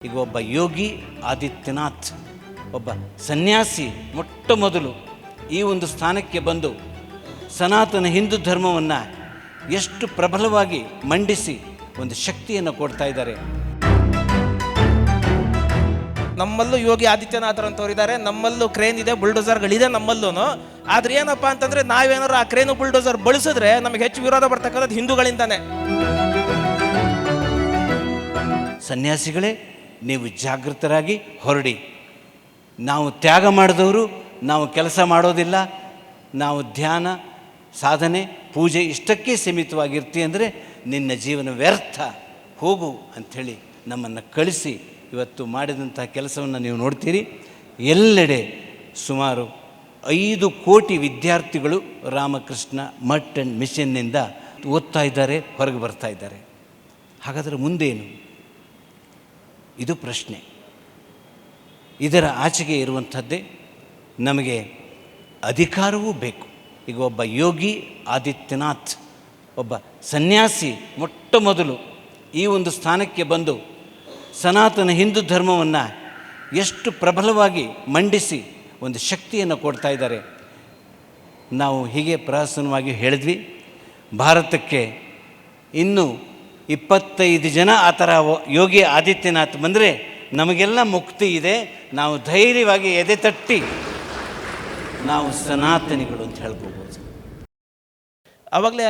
ಈಗ ಒಬ್ಬ ಯೋಗಿ ಆದಿತ್ಯನಾಥ್, ಒಬ್ಬ ಸನ್ಯಾಸಿ ಮೊಟ್ಟ ಮೊದಲು ಈ ಒಂದು ಸ್ಥಾನಕ್ಕೆ ಬಂದು ಸನಾತನ ಹಿಂದೂ ಧರ್ಮವನ್ನು ಎಷ್ಟು ಪ್ರಬಲವಾಗಿ ಮಂಡಿಸಿ ಒಂದು ಶಕ್ತಿಯನ್ನು ಕೊಡ್ತಾ ಇದ್ದಾರೆ. ನಮ್ಮಲ್ಲೂ ಯೋಗಿ ಆದಿತ್ಯನಾಥರಂತವ್ರಿದ್ದಾರೆ, ನಮ್ಮಲ್ಲೂ ಕ್ರೇನ್ ಇದೆ, ಬುಲ್ಡೋಸರ್ಗಳಿದೆ ನಮ್ಮಲ್ಲೂ. ಆದ್ರೆ ಏನಪ್ಪ ಅಂತಂದ್ರೆ ನಾವೇನಾದ್ರು ಆ ಕ್ರೇನು ಬುಲ್ಡೋಸರ್ ಬಳಸಿದ್ರೆ ನಮಗೆ ಹೆಚ್ಚು ವಿರೋಧ ಬರ್ತಕ್ಕಂಥದ್ದು ಹಿಂದೂಗಳಿಂದಾನೆ. ಸನ್ಯಾಸಿಗಳೇ, ನೀವು ಜಾಗೃತರಾಗಿ ಹೊರಡಿ. ನಾವು ತ್ಯಾಗ ಮಾಡಿದವರು, ನಾವು ಕೆಲಸ ಮಾಡೋದಿಲ್ಲ, ನಾವು ಧ್ಯಾನ ಸಾಧನೆ ಪೂಜೆ ಇಷ್ಟಕ್ಕೆ ಸೀಮಿತವಾಗಿರ್ತೀವಿ ಅಂದರೆ ನಿನ್ನ ಜೀವನ ವ್ಯರ್ಥ, ಹೋಗು ಅಂಥೇಳಿ ನಮ್ಮನ್ನು ಕಳಿಸಿ ಇವತ್ತು ಮಾಡಿದಂಥ ಕೆಲಸವನ್ನು ನೀವು ನೋಡ್ತೀರಿ. ಎಲ್ಲೆಡೆ ಸುಮಾರು 5 ಕೋಟಿ ವಿದ್ಯಾರ್ಥಿಗಳು ರಾಮಕೃಷ್ಣ ಮಠ್ ಆ್ಯಂಡ್ ಮಿಷನ್ನಿಂದ ಓದ್ತಾ ಇದ್ದಾರೆ, ಹೊರಗೆ ಬರ್ತಾ ಇದ್ದಾರೆ. ಹಾಗಾದರೆ ಮುಂದೇನು? ಇದು ಪ್ರಶ್ನೆ. ಇದರ ಆಚೆಗೆ ಇರುವಂಥದ್ದೇ ನಮಗೆ ಅಧಿಕಾರವೂ ಬೇಕು. ಈಗ ಒಬ್ಬ ಯೋಗಿ ಆದಿತ್ಯನಾಥ್, ಒಬ್ಬ ಸನ್ಯಾಸಿ ಮೊಟ್ಟ ಮೊದಲು ಈ ಒಂದು ಸ್ಥಾನಕ್ಕೆ ಬಂದು ಸನಾತನ ಹಿಂದೂ ಧರ್ಮವನ್ನು ಎಷ್ಟು ಪ್ರಬಲವಾಗಿ ಮಂಡಿಸಿ ಒಂದು ಶಕ್ತಿಯನ್ನು ಕೊಡ್ತಾ ಇದ್ದಾರೆ. ನಾವು ಹೀಗೆ ಪ್ರಹಸನವಾಗಿ ಹೇಳಿದ್ವಿ, ಭಾರತಕ್ಕೆ ಇನ್ನೂ 25 ಜನ ಆ ಥರ ಯೋಗಿ ಆದಿತ್ಯನಾಥ್ ಬಂದರೆ ನಮಗೆಲ್ಲ ಮುಕ್ತಿ ಇದೆ. ನಾವು ಧೈರ್ಯವಾಗಿ ಎದೆ ತಟ್ಟಿ ನಾವು ಸನಾತನಿಗಳು ಅಂತ ಹೇಳ್ಕೋಬೋದು. ಅವಾಗಲೇ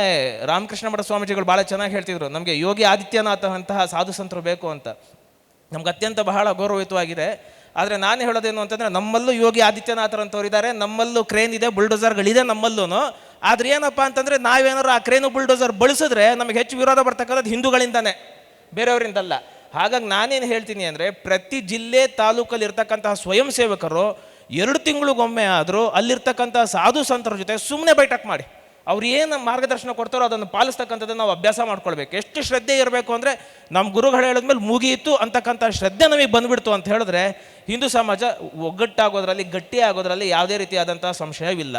ರಾಮಕೃಷ್ಣ ಮಠ ಸ್ವಾಮೀಜಿಗಳು ಭಾಳ ಚೆನ್ನಾಗಿ ಹೇಳ್ತಿದ್ರು, ನಮಗೆ ಯೋಗಿ ಆದಿತ್ಯನಾಥ ಅಂತಹ ಸಾಧು ಸಂತರು ಬೇಕು ಅಂತ. ನಮ್ಗೆ ಅತ್ಯಂತ ಬಹಳ ಗೌರವಯುತವಾಗಿದೆ. ಆದರೆ ನಾನು ಹೇಳೋದೇನು ಅಂತಂದರೆ ನಮ್ಮಲ್ಲೂ ಯೋಗಿ ಆದಿತ್ಯನಾಥರಂತವ್ರಿದ್ದಾರೆ, ನಮ್ಮಲ್ಲೂ ಕ್ರೇನ್ ಇದೆ, ಬುಲ್ಡೋಸರ್ಗಳಿದೆ ನಮ್ಮಲ್ಲೂ. ಆದ್ರೆ ಏನಪ್ಪ ಅಂತಂದರೆ ನಾವೇನಾದ್ರು ಆ ಕ್ರೇನು ಬುಲ್ಡೋಸರ್ ಬಳಸಿದ್ರೆ ನಮಗೆ ಹೆಚ್ಚು ವಿರೋಧ ಬರ್ತಕ್ಕಂಥದ್ದು ಹಿಂದೂಗಳಿಂದಾನೆ, ಬೇರೆಯವರಿಂದಲ್ಲ. ಹಾಗಾಗಿ ನಾನೇನು ಹೇಳ್ತೀನಿ ಅಂದರೆ, ಪ್ರತಿ ಜಿಲ್ಲೆ ತಾಲೂಕಲ್ಲಿ ಇರ್ತಕ್ಕಂತಹ ಸ್ವಯಂ ಸೇವಕರು 2 ತಿಂಗಳಿಗೊಮ್ಮೆ ಆದರೂ ಅಲ್ಲಿರ್ತಕ್ಕಂಥ ಸಾಧು ಸಂತರ ಜೊತೆ ಸುಮ್ಮನೆ ಬೈಠಕ್ ಮಾಡಿ ಅವ್ರು ಏನು ಮಾರ್ಗದರ್ಶನ ಕೊಡ್ತಾರೋ ಅದನ್ನು ಪಾಲಿಸ್ತಕ್ಕಂಥದ್ದನ್ನು ನಾವು ಅಭ್ಯಾಸ ಮಾಡ್ಕೊಳ್ಬೇಕು. ಎಷ್ಟು ಶ್ರದ್ಧೆ ಇರಬೇಕು ಅಂದರೆ, ನಮ್ಮ ಗುರುಗಳು ಹೇಳಿದ್ಮೇಲೆ ಮುಗಿಯಿತು ಅಂತಕ್ಕಂಥ ಶ್ರದ್ಧೆ ನಮಗೆ ಬಂದುಬಿಡ್ತು ಅಂತ ಹೇಳಿದ್ರೆ ಹಿಂದೂ ಸಮಾಜ ಒಗ್ಗಟ್ಟಾಗೋದ್ರಲ್ಲಿ, ಗಟ್ಟಿ ಆಗೋದ್ರಲ್ಲಿ ಯಾವುದೇ ರೀತಿಯಾದಂಥ ಸಂಶಯವಿಲ್ಲ.